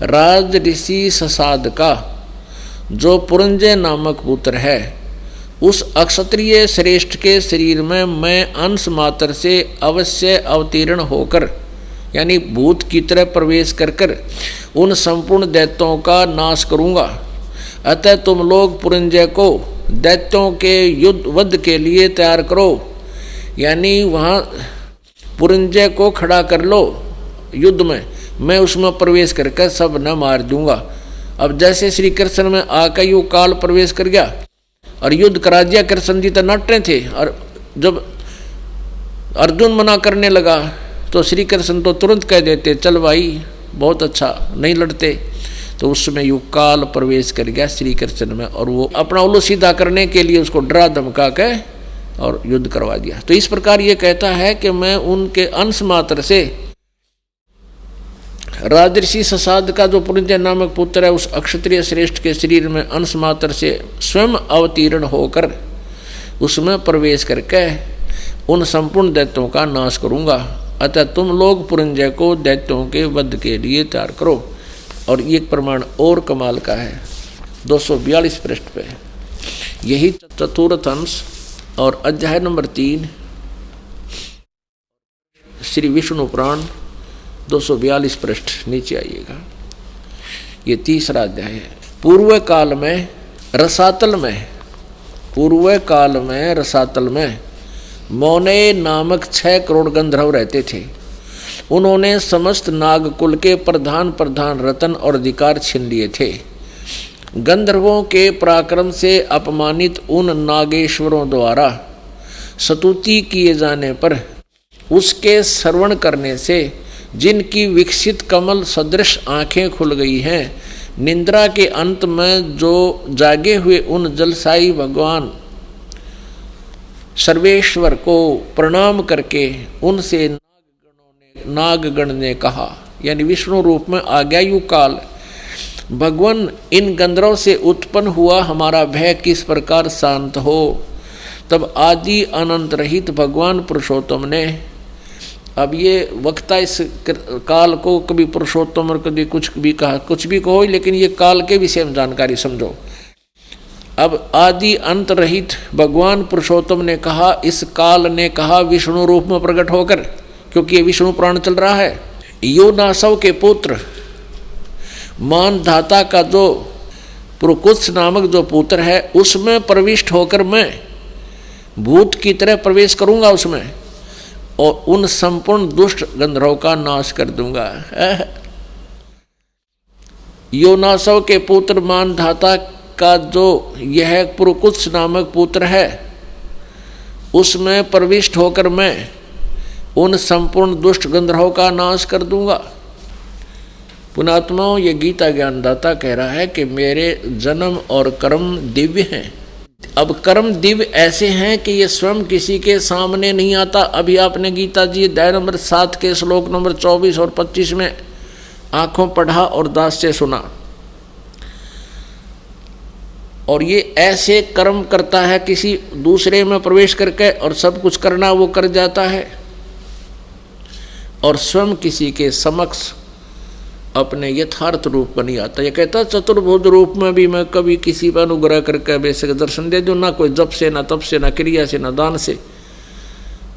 E: राज ऋषि ससाद का जो पुरंजय नामक पुत्र है, उस अक्षत्रिय श्रेष्ठ के शरीर में मैं अंश मात्र से अवश्य अवतीर्ण होकर, यानी भूत की तरह प्रवेश कर उन संपूर्ण दैत्यों का नाश करूँगा। अतः तुम लोग पुरंजय को दैत्यों के युद्ध वध के लिए तैयार करो, यानी वहाँ पुरंजय को खड़ा कर लो युद्ध में, मैं उसमें प्रवेश करके सब न मार दूंगा। अब जैसे श्री कृष्ण में आकर यू काल प्रवेश कर गया और युद्ध करा दिया। कृष्ण जी तो नटे थे, और जब अर्जुन मना करने लगा तो श्री कृष्ण तो तुरंत कह देते चल भाई बहुत अच्छा, नहीं लड़ते। तो उसमें युग काल प्रवेश कर गया श्री कृष्ण में, और वो अपना उल्लू सीधा करने के लिए उसको डरा धमका के और युद्ध करवा दिया। तो इस प्रकार ये कहता है कि मैं उनके अंश मात्र से, राजर्षि ससाद का जो पुरंजय नामक पुत्र है, उस अक्षत्रिय श्रेष्ठ के शरीर में अंश मात्र से स्वयं अवतीर्ण होकर उसमें प्रवेश करके उन संपूर्ण दैत्यों का नाश करूंगा। अतः तुम लोग पुरंजय को दैत्यों के वध के लिए तैयार करो। और ये प्रमाण और कमाल का है 242 पृष्ठ पे, यही चतुर्थ अंश और अध्याय नंबर 3 श्री विष्णु पुराण 242 पृष्ठ नीचे आइएगा। ये तीसरा अध्याय है। पूर्व काल में रसातल में मौने नामक 6 करोड़ गंधर्व रहते थे। उन्होंने समस्त नागकुल के प्रधान रतन और अधिकार छीन लिए थे। गंधर्वों के पराक्रम से अपमानित उन नागेश्वरों द्वारा स्तुति किए जाने पर उसके श्रवण करने से जिनकी विकसित कमल सदृश आंखें खुल गई हैं, निद्रा के अंत में जो जागे हुए उन जलसाई भगवान सर्वेश्वर को प्रणाम करके उनसे नागगण ने कहा, यानी विष्णु रूप में आ गया यु काल, भगवान इन गंधर्वों से उत्पन्न हुआ हमारा भय किस प्रकार शांत हो। तब आदि अनंत रहित भगवान पुरुषोत्तम ने, अब ये वक्ता इस काल को कभी पुरुषोत्तम और कभी कुछ भी कहा, कुछ भी कहो, लेकिन ये काल के विषय में जानकारी समझो। अब आदि अंत रहित भगवान पुरुषोत्तम ने कहा, इस काल ने कहा विष्णु रूप में प्रकट होकर, क्योंकि ये विष्णु पुराण चल रहा है। योनासव के पुत्र मानधाता का जो पुरुकुत्स नामक जो पुत्र है, उसमें प्रविष्ट होकर मैं भूत की तरह प्रवेश करूंगा उसमें, और उन संपूर्ण दुष्ट गंधर्वों का नाश कर दूंगा। योनासव के पुत्र मानधाता का जो यह पुरुकुत्स नामक पुत्र है, उसमें प्रविष्ट होकर मैं उन संपूर्ण दुष्ट गंधर्वों का नाश कर दूंगा। पुणात्माओं, ये गीता ज्ञानदाता कह रहा है कि मेरे जन्म और कर्म दिव्य हैं। अब कर्म दिव्य ऐसे हैं कि ये स्वयं किसी के सामने नहीं आता। अभी आपने गीता जी अध्याय नंबर 7 के श्लोक नंबर 24 और 25 में आंखों पढ़ा और दास से सुना। और ये ऐसे कर्म करता है किसी दूसरे में प्रवेश करके, और सब कुछ करना वो कर जाता है, और स्वयं किसी के समक्ष अपने यथार्थ रूप में नहीं आता। ये कहता चतुर्भुज रूप में भी मैं कभी किसी पर अनुग्रह करके बेशक दर्शन दे दूँ, ना कोई जप से, ना तप से, ना क्रिया से, ना दान से,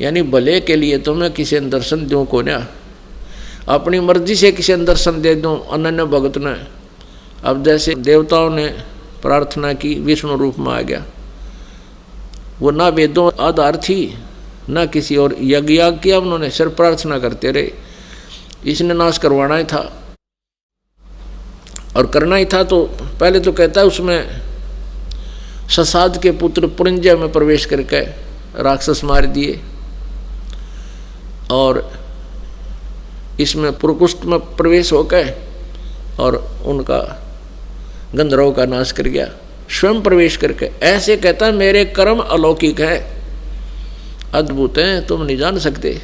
E: यानी भले के लिए तो मैं किसी ने दर्शन दूँ को ना, अपनी मर्जी से किसी ने दर्शन दे दूँ अनन्य भगत ने। अब जैसे देवताओं ने प्रार्थना की, विष्णु रूप में आ गया, वो ना वेदों आधार थी ना किसी और यज्ञ किया उन्होंने, सिर्फ प्रार्थना करते रहे। इसने नाश करवाना ही था और करना ही था। तो पहले तो कहता है उसमें ससाद के पुत्र पुरंजय में प्रवेश करके राक्षस मार दिए, और इसमें पुरकुष्ट में प्रवेश होकर और उनका गंधर्वों का नाश कर गया, स्वयं प्रवेश करके। ऐसे कहता है मेरे कर्म अलौकिक है, अद्भुत हैं, तुम नहीं जान सकते।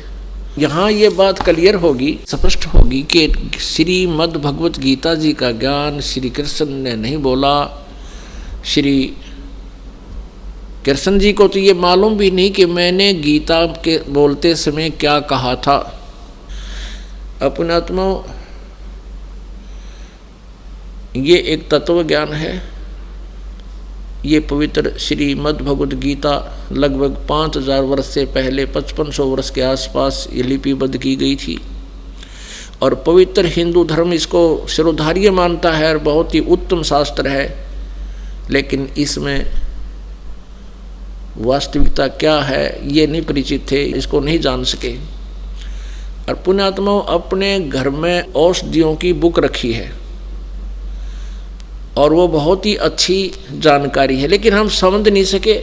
E: यहाँ ये बात क्लियर होगी, स्पष्ट होगी कि श्रीमद् भगवत गीता जी का ज्ञान श्री कृष्ण ने नहीं बोला। श्री कृष्ण जी को तो ये मालूम भी नहीं कि मैंने गीता के बोलते समय क्या कहा था। अपनात्मा, ये एक तत्व ज्ञान है। ये पवित्र श्रीमद् भगवद गीता लगभग 5000 वर्ष से पहले 5500 वर्ष के आसपास ये लिपिबद्ध की गई थी, और पवित्र हिंदू धर्म इसको शिरोधार्य मानता है और बहुत ही उत्तम शास्त्र है। लेकिन इसमें वास्तविकता क्या है ये नहीं परिचित थे, इसको नहीं जान सके। और पुण्यात्माओं, अपने घर में औषधियों की बुक रखी है और वो बहुत ही अच्छी जानकारी है, लेकिन हम समझ नहीं सके।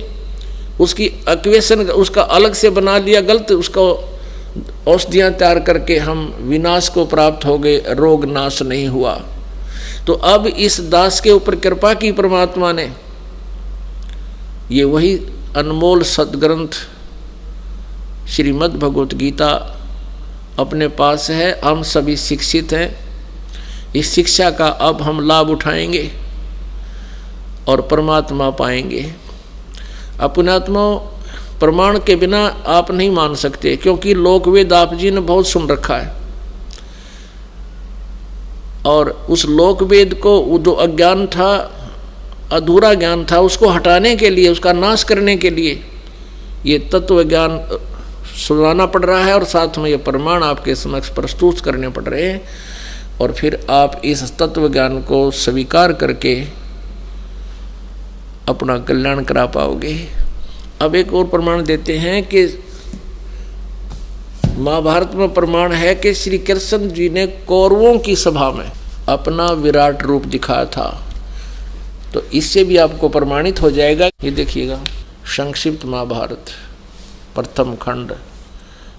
E: उसकी एक्वेशन उसका अलग से बना लिया गलत, उसको औषधियाँ तैयार करके हम विनाश को प्राप्त हो गए, रोग नाश नहीं हुआ। तो अब इस दास के ऊपर कृपा की परमात्मा ने, ये वही अनमोल सदग्रंथ श्रीमद् भगवत गीता अपने पास है। हम सभी शिक्षित हैं, इस शिक्षा का अब हम लाभ उठाएंगे और परमात्मा पाएंगे। अपनात्मा, प्रमाण के बिना आप नहीं मान सकते, क्योंकि लोक वेद आप जी ने बहुत सुन रखा है, और उस लोक वेद को जो अज्ञान था, अधूरा ज्ञान था, उसको हटाने के लिए, उसका नाश करने के लिए ये तत्व ज्ञान सुनाना पड़ रहा है और साथ में ये प्रमाण आपके समक्ष प्रस्तुत करने पड़ रहे हैं, और फिर आप इस तत्व ज्ञान को स्वीकार करके अपना कल्याण करा पाओगे। अब एक और प्रमाण देते हैं कि महाभारत में प्रमाण है कि श्री कृष्ण जी ने कौरवों की सभा में अपना विराट रूप दिखाया था, तो इससे भी आपको प्रमाणित हो जाएगा। ये देखिएगा, संक्षिप्त महाभारत प्रथम खंड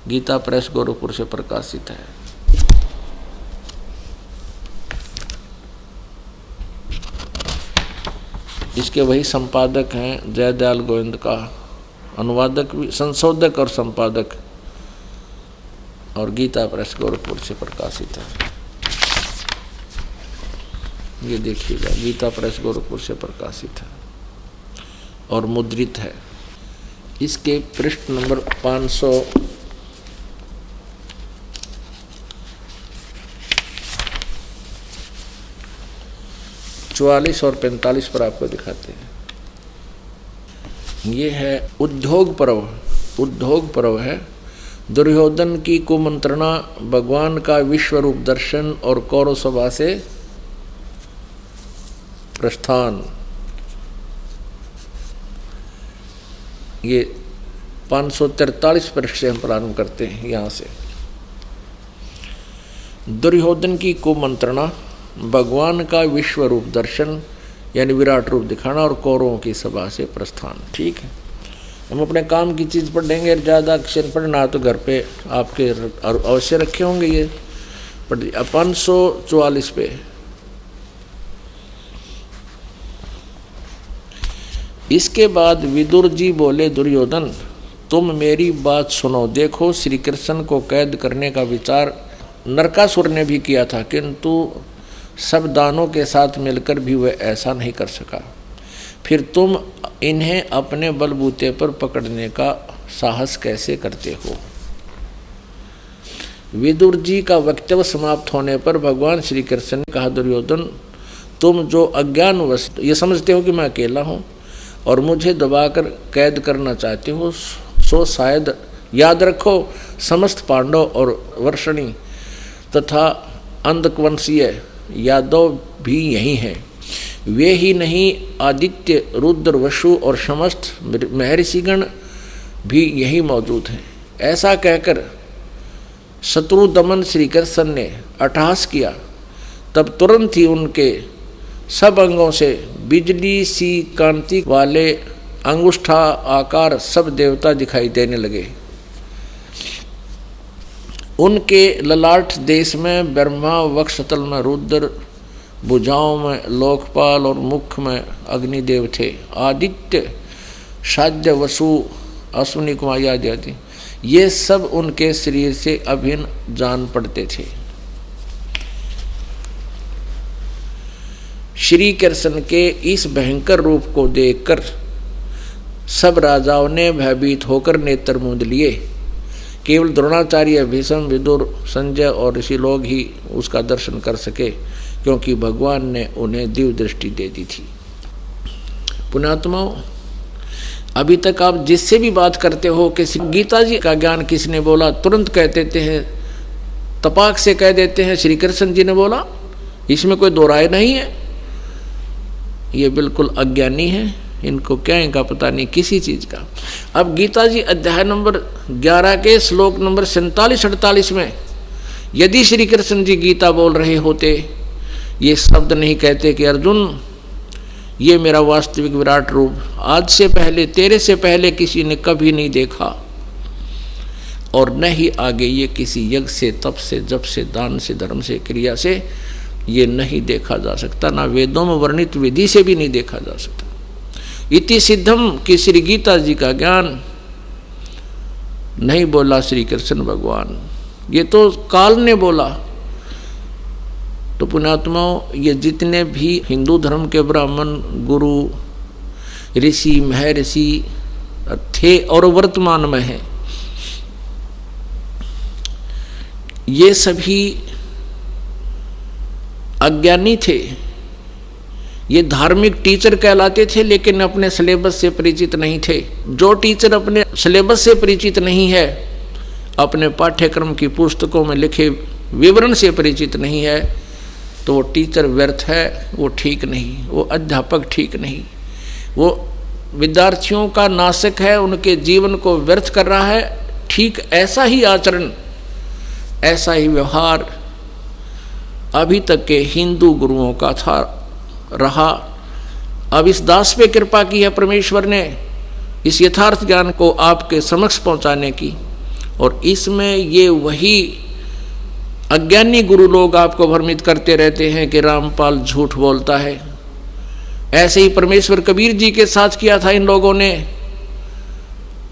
E: गीता प्रेस गोरखपुर से प्रकाशित है। इसके वही संपादक हैं जयदयाल गोविंद का, अनुवादक भी, संशोधक और संपादक, और गीता प्रेस गोरखपुर से प्रकाशित है। ये देखिएगा, गीता प्रेस गोरखपुर से प्रकाशित है और मुद्रित है। इसके पृष्ठ नंबर 544 और 45 पर आपको दिखाते हैं। ये है उद्योग पर्व। उद्योग पर्व है दुर्योधन की कुमंत्रणा, भगवान का विश्व रूप दर्शन और कौरव सभा से प्रस्थान। ये 543 पृष्ठ से हम प्रारंभ करते हैं। यहाँ से दुर्योधन की कुमंत्रणा, भगवान का विश्व रूप दर्शन यानी विराट रूप दिखाना, और कौरवों की सभा से प्रस्थान। ठीक है, हम अपने काम की चीज़ पढ़ेंगे, ज़्यादा अक्षर पढ़ना तो घर पे आपके अवश्य रखे होंगे। ये पढ़ 544 पे। इसके बाद विदुर जी बोले, दुर्योधन तुम मेरी बात सुनो। देखो, श्री कृष्ण को कैद करने का विचार नरकासुर ने भी किया था, किंतु सब दानों के साथ मिलकर भी वह ऐसा नहीं कर सका। फिर तुम इन्हें अपने बलबूते पर पकड़ने का साहस कैसे करते हो? विदुर जी का वक्तव्य समाप्त होने पर भगवान श्री कृष्ण ने कहा, दुर्योधन तुम जो अज्ञानवश ये समझते हो कि मैं अकेला हूँ और मुझे दबाकर कैद करना चाहते हो, सो शायद याद रखो समस्त पांडव और वर्षणी तथा अंधकवंशीय यादव भी यही हैं। वे ही नहीं, आदित्य, रुद्र, वसु और समस्त महर्षिगण भी यही मौजूद हैं। ऐसा कहकर शत्रु दमन श्री कृष्ण ने अट्टहास किया। तब तुरंत ही उनके सब अंगों से बिजली सी कांति वाले अंगुष्ठा आकार सब देवता दिखाई देने लगे। उनके ललाट देश में ब्रह्मा, वक्षस्थल में रुद्र, भुजाओं में लोकपाल और मुख में अग्निदेव थे। आदित्य, साध्य, वसु, अश्विनी कुमार आदि ये सब उनके शरीर से अभिन्न जान पड़ते थे। श्री कृष्ण के इस भयंकर रूप को देखकर सब राजाओं ने भयभीत होकर नेत्र मूंद लिए। केवल द्रोणाचार्य, भीष्म, विदुर, संजय और ऋषि लोग ही उसका दर्शन कर सके, क्योंकि भगवान ने उन्हें दिव्य दृष्टि दे दी थी। पुण्यात्माओं, अभी तक आप जिससे भी बात करते हो कि गीता जी का ज्ञान किसने बोला, तुरंत कह देते हैं, तपाक से कह देते हैं श्री कृष्ण जी ने बोला। इसमें कोई दो राय नहीं है। ये बिल्कुल अज्ञानी है, इनको क्या इनका पता नहीं किसी चीज का। अब गीता जी अध्याय नंबर 11 के श्लोक नंबर 47-48 में यदि श्री कृष्ण जी गीता बोल रहे होते, ये शब्द नहीं कहते कि अर्जुन ये मेरा वास्तविक विराट रूप आज से पहले, तेरे से पहले किसी ने कभी नहीं देखा, और न ही आगे ये किसी यज्ञ से, तप से, जप से, दान से, धर्म से, क्रिया से ये नहीं देखा जा सकता, ना वेदों में वर्णित विधि से भी नहीं देखा जा सकता। इति सिद्धम कि श्री गीता जी का ज्ञान नहीं बोला श्री कृष्ण भगवान, ये तो काल ने बोला। तो पुण्यात्माओं, ये जितने भी हिंदू धर्म के ब्राह्मण, गुरु, ऋषि, महर्षि थे और वर्तमान में हैं, ये सभी अज्ञानी थे। ये धार्मिक टीचर कहलाते थे, लेकिन अपने सिलेबस से परिचित नहीं थे। जो टीचर अपने सिलेबस से परिचित नहीं है अपने पाठ्यक्रम की पुस्तकों में लिखे विवरण से परिचित नहीं है तो वो टीचर व्यर्थ है, वो ठीक नहीं, वो अध्यापक ठीक नहीं, वो विद्यार्थियों का नाशक है, उनके जीवन को व्यर्थ कर रहा है। ठीक ऐसा ही आचरण, ऐसा ही व्यवहार अभी तक के हिंदू गुरुओं का था रहा। अब इस दास पे कृपा की है परमेश्वर ने, इस यथार्थ ज्ञान को आपके समक्ष पहुंचाने की। और इसमें ये वही अज्ञानी गुरु लोग आपको भ्रमित करते रहते हैं कि रामपाल झूठ बोलता है। ऐसे ही परमेश्वर कबीर जी के साथ किया था इन लोगों ने।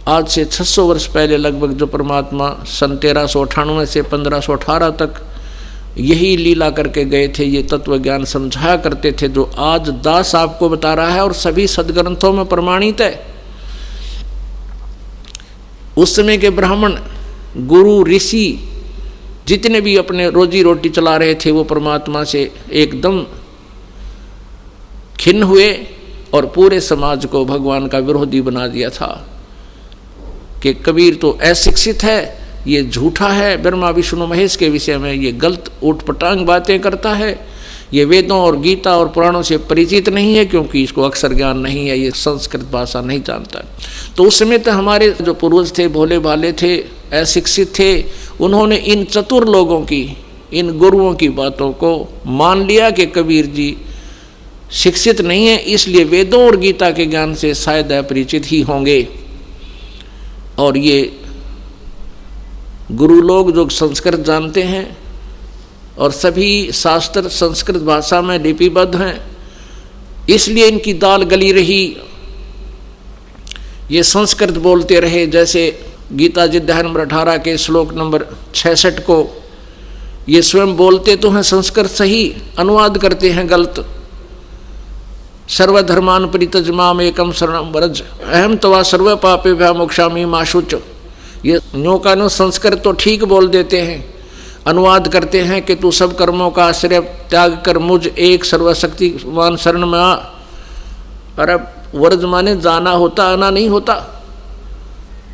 E: आज से 600 वर्ष पहले लगभग जो परमात्मा सन 1398 से 1518 तक यही लीला करके गए थे, ये तत्व ज्ञान समझाया करते थे, जो आज दास आपको बता रहा है और सभी सदग्रंथों में प्रमाणित है। उस समय के ब्राह्मण, गुरु, ऋषि जितने भी अपने रोजी रोटी चला रहे थे वो परमात्मा से एकदम खिन्न हुए और पूरे समाज को भगवान का विरोधी बना दिया था कि कबीर तो अशिक्षित है, ये झूठा है, ब्रह्मा विष्णु महेश के विषय में ये गलत ऊटपटांग बातें करता है, ये वेदों और गीता और पुराणों से परिचित नहीं है क्योंकि इसको अक्षर ज्ञान नहीं है, ये संस्कृत भाषा नहीं जानता। तो उस समय तो हमारे जो पूर्वज थे, भोले भाले थे, अशिक्षित थे, उन्होंने इन चतुर लोगों की, इन गुरुओं की बातों को मान लिया कि कबीर जी शिक्षित नहीं है, इसलिए वेदों और गीता के ज्ञान से शायद अपरिचित ही होंगे। और ये गुरु लोग जो संस्कृत जानते हैं और सभी शास्त्र संस्कृत भाषा में लिपिबद्ध हैं, इसलिए इनकी दाल गली रही। ये संस्कृत बोलते रहे, जैसे गीता जी अध्याय नंबर 18 के श्लोक नंबर 66 को ये स्वयं बोलते तो हैं संस्कृत सही, अनुवाद करते हैं गलत। सर्वधर्मान परित्यज माम एकम शरणम व्रज अहम तवा सर्व पापेभ्यः मोक्षामि मा शुच। ये न्यों का न्यों संस्कृत तो ठीक बोल देते हैं, अनुवाद करते हैं कि तू सब कर्मों का आश्रय त्याग कर मुझ एक सर्वशक्तिमान शरण में आ। अरे व्रज माने जाना होता, आना नहीं होता।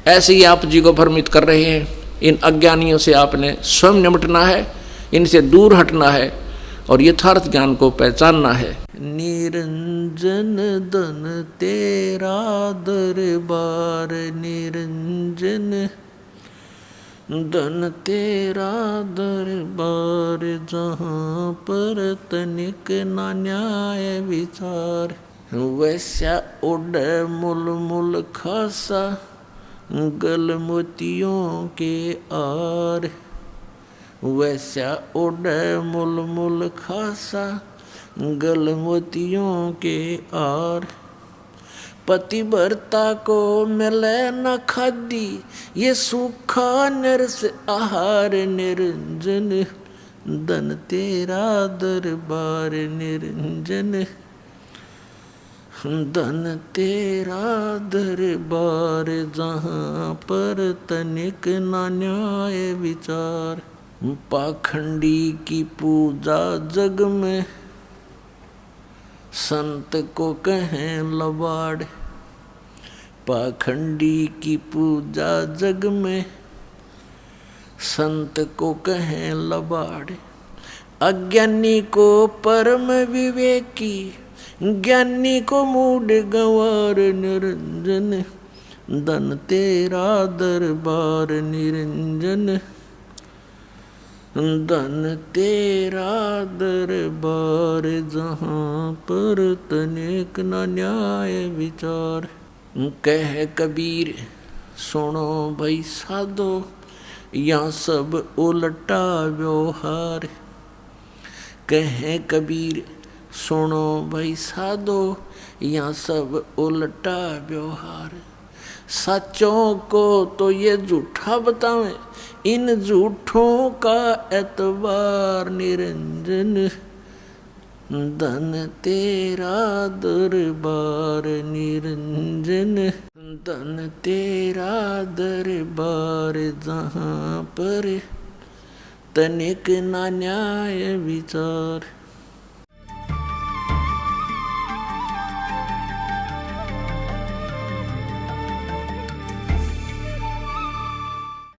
E: ऐसे ही आप जी को भ्रमित कर रहे हैं। इन अज्ञानियों से आपने स्वयं निपटना है, इनसे दूर हटना है और यथार्थ ज्ञान को पहचानना है। निरंजन धन तेरा दरबार, निरंजन धन तेरा दरबार, जहाँ पर तनिक ना न्याय विचार। वैसा उड़ मुल मुल खासा गल मोतियों के आर, वैसा उड़ मुल मुल खासा गल मोतियों के आर। पतिव्रता को मिले न खादी, ये सूखा नरस आहार, निरंजन धन तेरा दरबार, निरंजन धन तेरा दरबार, जहाँ पर तनिक ना न्याय विचार। पाखंडी की पूजा जग में संत को कहें लबाड़, पाखंडी की पूजा जग में संत को कहें लबाड़। अज्ञानी को परम विवेकी, ज्ञानी को मूड गंवार, निरंजन धन तेरा दरबार, निरंजन धन तेरा दरबार, जहाँ पर तनिक न न्याय विचार। कह कबीर सुनो भाई साधो, यहाँ सब उल्टा व्यवहार। कह कबीर सुनो भाई साधो, यहाँ सब उल्टा व्यवहार। सच्चों को तो ये झूठा बतावें, इन झूठों का एतबार, निरंजन धन तेरा दरबार, निरंजन धन तेरा दरबार, जहाँ पर तनिक ना न्याय विचार।